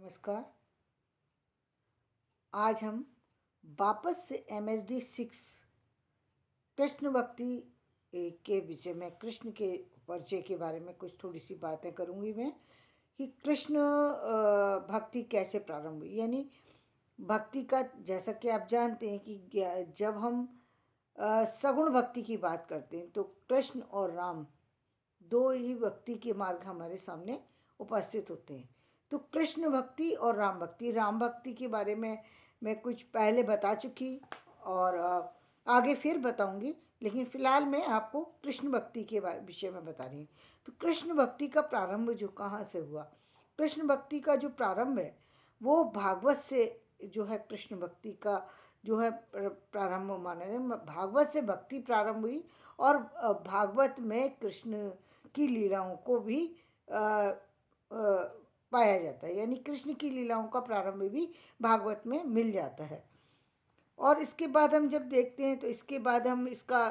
नमस्कार। आज हम वापस से MSD 6 कृष्ण भक्ति के विषय में, कृष्ण के परिचय के बारे में कुछ थोड़ी सी बातें करूंगी मैं कि कृष्ण भक्ति कैसे प्रारंभ हुई। यानी भक्ति का, जैसा कि आप जानते हैं कि जब हम सगुण भक्ति की बात करते हैं तो कृष्ण और राम दो ही भक्ति के मार्ग हमारे सामने उपस्थित होते हैं। तो कृष्ण भक्ति और राम भक्ति के बारे में मैं कुछ पहले बता चुकी और आगे फिर बताऊंगी, लेकिन फिलहाल मैं आपको कृष्ण भक्ति के विषय में बता रही हूँ। तो कृष्ण भक्ति का प्रारंभ जो कहाँ से हुआ, कृष्ण भक्ति का जो प्रारंभ है वो भागवत से जो है, कृष्ण भक्ति का जो है प्रारंभ माना है। भागवत से भक्ति प्रारंभ हुई और भागवत में कृष्ण की लीलाओं को भी पाया जाता है। यानी कृष्ण की लीलाओं का प्रारंभ भी भागवत में मिल जाता है। और इसके बाद हम जब देखते हैं तो इसके बाद हम इसका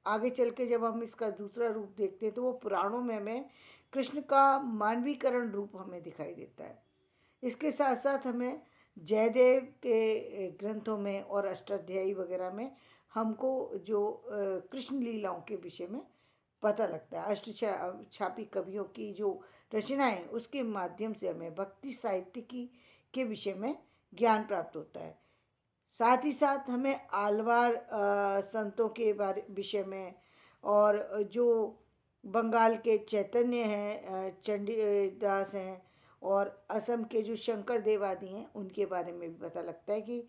आगे चल के जब हम इसका दूसरा रूप देखते हैं तो वो पुराणों में हमें कृष्ण का मानवीकरण रूप हमें दिखाई देता है। इसके साथ साथ हमें जयदेव के ग्रंथों में और अष्टाध्यायी वगैरह में हमको जो कृष्ण लीलाओं के विषय में पता लगता है। छापी कवियों की जो रचनाएं, उसके माध्यम से हमें भक्ति साहित्य की के विषय में ज्ञान प्राप्त होता है। साथ ही साथ हमें आलवार संतों के बारे विषय में, और जो बंगाल के चैतन्य हैं, चंडी दास हैं, और असम के जो शंकर देव आदि हैं, उनके बारे में भी पता लगता है कि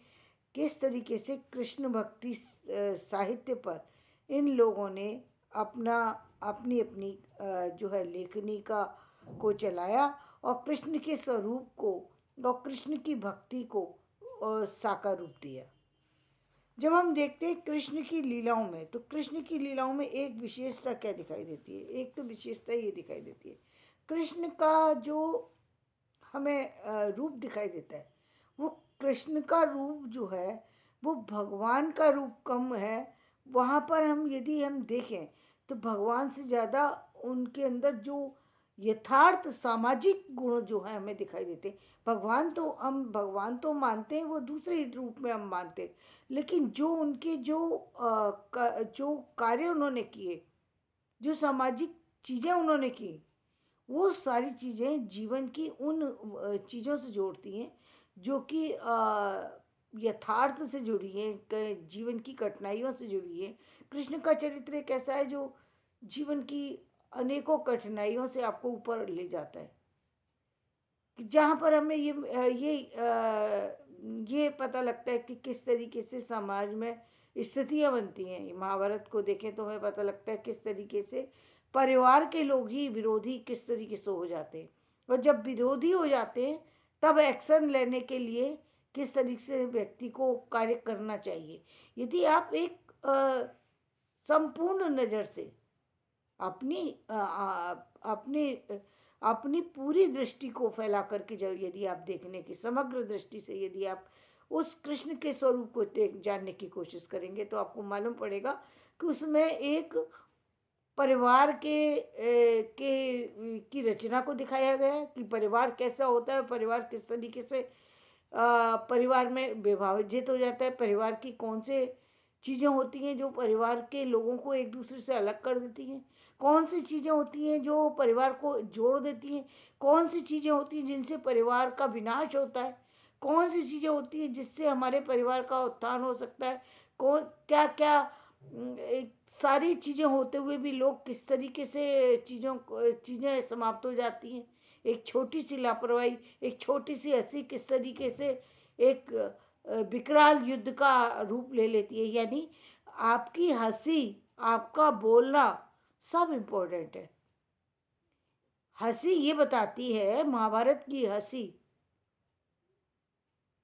किस तरीके से कृष्ण भक्ति साहित्य पर इन लोगों ने अपना अपनी अपनी जो है लेखनी का को चलाया और कृष्ण के स्वरूप को और कृष्ण की भक्ति को साकार रूप दिया। जब हम देखते हैं कृष्ण की लीलाओं में, तो कृष्ण की लीलाओं में एक विशेषता क्या दिखाई देती है? एक तो विशेषता ये दिखाई देती है, कृष्ण का जो हमें रूप दिखाई देता है, वो कृष्ण का रूप जो है वो भगवान का रूप कम है। वहाँ पर हम यदि हम देखें तो भगवान से ज़्यादा उनके अंदर जो यथार्थ सामाजिक गुण जो है हमें दिखाई देते हैं। भगवान तो मानते हैं, वो दूसरे रूप में हम मानते हैं, लेकिन जो उनके जो कार्य उन्होंने किए, जो सामाजिक चीज़ें उन्होंने की, वो सारी चीज़ें जीवन की उन चीज़ों से जोड़ती हैं जो कि यथार्थ से जुड़ी हैं, जीवन की कठिनाइयों से जुड़ी है। कृष्ण का चरित्र एक ऐसा है जो जीवन की अनेकों कठिनाइयों से आपको ऊपर ले जाता है, जहाँ पर हमें ये पता लगता है कि किस तरीके से समाज में स्थितियाँ बनती हैं। महाभारत को देखें तो हमें पता लगता है किस तरीके से परिवार के लोग ही विरोधी किस तरीके से हो जाते हैं, और जब विरोधी हो जाते हैं तब एक्शन लेने के लिए किस तरीके से व्यक्ति को कार्य करना चाहिए। यदि आप एक संपूर्ण नज़र से अपनी अपनी अपनी पूरी दृष्टि को फैला करके जब यदि आप देखने की समग्र दृष्टि से यदि आप उस कृष्ण के स्वरूप को जानने की कोशिश करेंगे तो आपको मालूम पड़ेगा कि उसमें एक परिवार की रचना को दिखाया गया है कि परिवार कैसा होता है, परिवार किस तरीके से परिवार में विभाजित हो जाता है, परिवार की कौन से चीज़ें होती हैं जो परिवार के लोगों को एक दूसरे से अलग कर देती हैं, कौन सी चीज़ें होती हैं जो परिवार को जोड़ देती हैं, कौन सी चीज़ें होती हैं जिनसे परिवार का विनाश होता है, कौन सी चीज़ें होती हैं जिससे हमारे परिवार का उत्थान हो सकता है, कौन क्या क्या सारी चीज़ें होते हुए भी लोग किस तरीके से चीज़ें समाप्त हो जाती हैं। एक छोटी सी लापरवाही, एक छोटी सी हंसी किस तरीके से एक विकराल युद्ध का रूप ले लेती है। यानी आपकी हंसी, आपका बोलना सब इम्पोर्टेंट है। हंसी ये बताती है, महाभारत की हंसी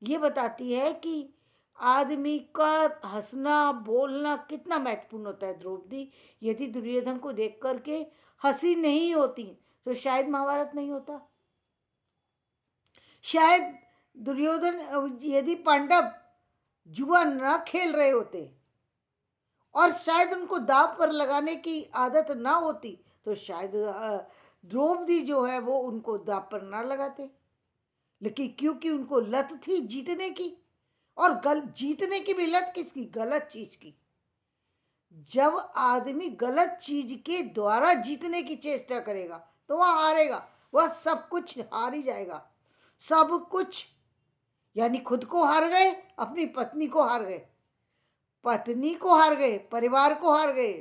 ये बताती है कि आदमी का हंसना बोलना कितना महत्वपूर्ण होता है। द्रौपदी यदि दुर्योधन को देख करके हंसी नहीं होती तो शायद महाभारत नहीं होता। शायद दुर्योधन यदि पांडव जुआ न खेल रहे होते और शायद उनको दांव पर लगाने की आदत ना होती तो शायद द्रौपदी जो है वो उनको दांव पर ना लगाते। लेकिन क्योंकि उनको लत थी जीतने की, और जीतने की भी लत किसकी? गलत चीज की। जब आदमी गलत चीज के द्वारा जीतने की चेष्टा करेगा तो वह हारेगा, वह सब कुछ हार ही जाएगा। सब कुछ, यानी खुद को हार गए, अपनी पत्नी को हार गए, पत्नी को हार गए, परिवार को हार गए।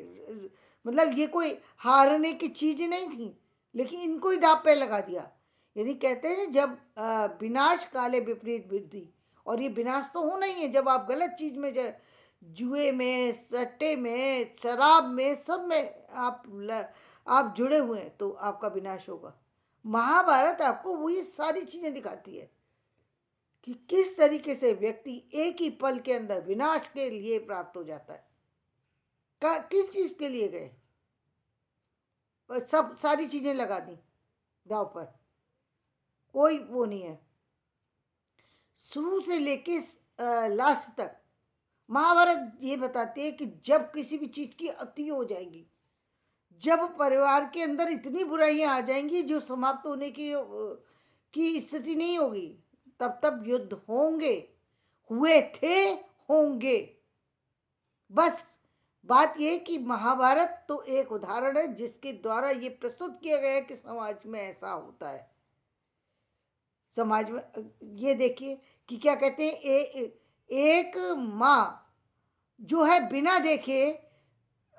मतलब ये कोई हारने की चीज नहीं थी, लेकिन इनको ही दांव पे लगा दिया। यदि कहते हैं जब विनाश काले विपरीत बुद्धि, और ये विनाश तो होना ही है जब आप गलत चीज में, जुए में, सट्टे में, शराब में, सब में आप जुड़े हुए हैं तो आपका विनाश होगा। महाभारत आपको वही सारी चीजें दिखाती है कि किस तरीके से व्यक्ति एक ही पल के अंदर विनाश के लिए प्राप्त हो जाता है। किस चीज के लिए गए? सब सारी चीजें लगा दी दाव पर, कोई वो नहीं है। शुरू से लेके लास्ट तक महाभारत ये बताते हैं कि जब किसी भी चीज की अति हो जाएगी, जब परिवार के अंदर इतनी बुराइयां आ जाएंगी जो समाप्त होने की स्थिति नहीं होगी, तब तब युद्ध होंगे, हुए थे, होंगे। बस बात यह कि महाभारत तो एक उदाहरण है जिसके द्वारा ये प्रस्तुत किया गया है कि समाज में ऐसा होता है। समाज में ये देखिए कि क्या कहते हैं, एक माँ जो है बिना देखे,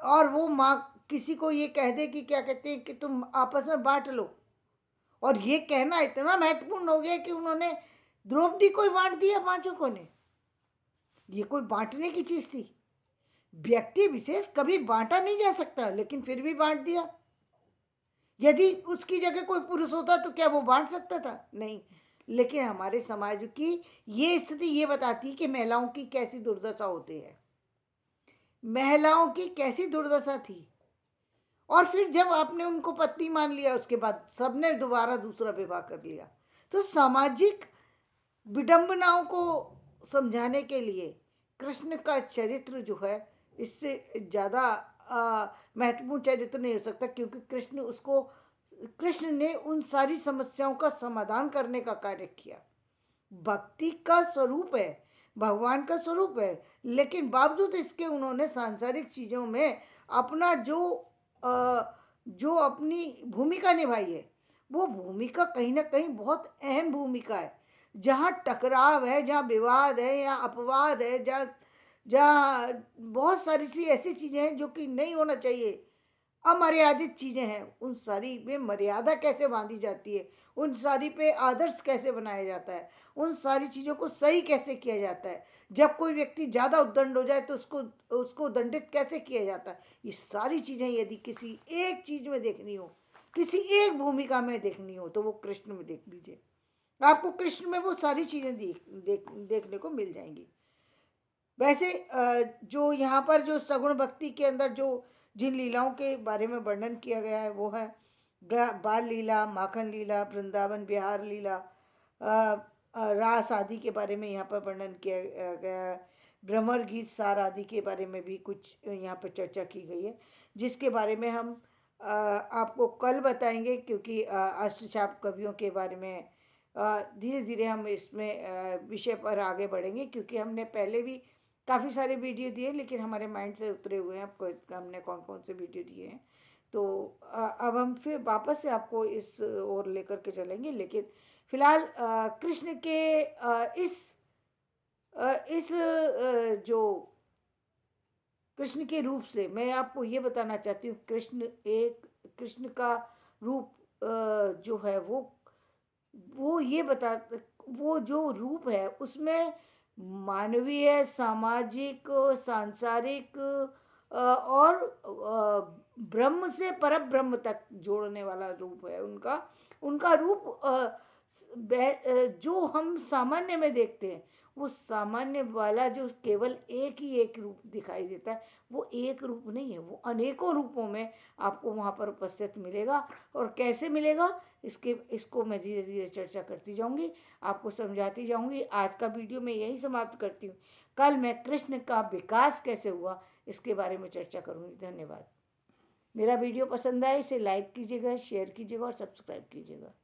और वो माँ किसी को ये कह दे कि क्या कहते हैं कि तुम आपस में बांट लो, और ये कहना इतना महत्वपूर्ण हो गया कि उन्होंने द्रौपदी को ही बांट दिया, पांचों को ने। ये कोई बांटने की चीज थी? व्यक्ति विशेष कभी बांटा नहीं जा सकता, लेकिन फिर भी बांट दिया। यदि उसकी जगह कोई पुरुष होता तो क्या वो बांट सकता था? नहीं। लेकिन हमारे समाज की ये स्थिति ये बताती है कि महिलाओं की कैसी दुर्दशा होती है, महिलाओं की कैसी दुर्दशा थी। और फिर जब आपने उनको पत्नी मान लिया, उसके बाद सबने दोबारा दूसरा विवाह कर लिया। तो सामाजिक विडंबनाओं को समझाने के लिए कृष्ण का चरित्र जो है, इससे ज़्यादा महत्वपूर्ण चरित्र नहीं हो सकता, क्योंकि कृष्ण ने उन सारी समस्याओं का समाधान करने का कार्य किया। भक्ति का स्वरूप है, भगवान का स्वरूप है, लेकिन बावजूद इसके उन्होंने सांसारिक चीज़ों में अपना जो अपनी भूमिका निभाई है, वो भूमिका कहीं ना कहीं बहुत अहम भूमिका है। जहाँ टकराव है, जहाँ विवाद है, या अपवाद है, जहाँ जहाँ बहुत सारी सी ऐसी चीज़ें हैं जो कि नहीं होना चाहिए, अमर्यादित चीज़ें हैं, उन सारी में मर्यादा कैसे बांधी जाती है, उन सारी पे आदर्श कैसे बनाया जाता है, उन सारी चीज़ों को सही कैसे किया जाता है। जब कोई व्यक्ति ज़्यादा उद्दंड हो जाए तो उसको दंडित कैसे किया जाता है। ये सारी चीज़ें यदि किसी एक चीज़ में देखनी हो, किसी एक भूमिका में देखनी हो, तो वो कृष्ण में देख लीजिए। आपको कृष्ण में वो सारी चीज़ें देखने को मिल जाएंगी। वैसे जो यहाँ पर जो सगुण भक्ति के अंदर जो जिन लीलाओं के बारे में वर्णन किया गया है, वो है बाल लीला, माखन लीला, वृंदावन विहार लीला, रास आदि के बारे में यहाँ पर वर्णन किया गया है। भ्रमर गीत सार आदि के बारे में भी कुछ यहाँ पर चर्चा की गई है, जिसके बारे में हम आपको कल बताएंगे, क्योंकि अष्टचाप कवियों के बारे में धीरे धीरे हम इसमें विषय पर आगे बढ़ेंगे, क्योंकि हमने पहले भी काफ़ी सारे वीडियो दिए, लेकिन हमारे माइंड से उतरे हुए हैं। आपको हमने कौन कौन से वीडियो दिए हैं, तो अब हम फिर वापस से आपको इस ओर लेकर के चलेंगे। लेकिन फिलहाल कृष्ण के इस जो कृष्ण के रूप से मैं आपको ये बताना चाहती हूँ, कृष्ण का रूप जो है वो ये बता, वो जो रूप है उसमें मानवीय, सामाजिक, सांसारिक और ब्रह्म से पर ब्रह्म तक जोड़ने वाला रूप है उनका। उनका रूप जो हम सामान्य में देखते हैं, वो सामान्य वाला जो केवल एक ही एक रूप दिखाई देता है, वो एक रूप नहीं है, वो अनेकों रूपों में आपको वहाँ पर उपस्थित मिलेगा। और कैसे मिलेगा, इसको मैं धीरे धीरे चर्चा करती जाऊंगी, आपको समझाती जाऊंगी। आज का वीडियो मैं यही समाप्त करती हूँ। कल मैं कृष्ण का विकास कैसे हुआ इसके बारे में चर्चा करूंगी। धन्यवाद। मेरा वीडियो पसंद आए इसे लाइक कीजिएगा, शेयर कीजिएगा और सब्सक्राइब कीजिएगा।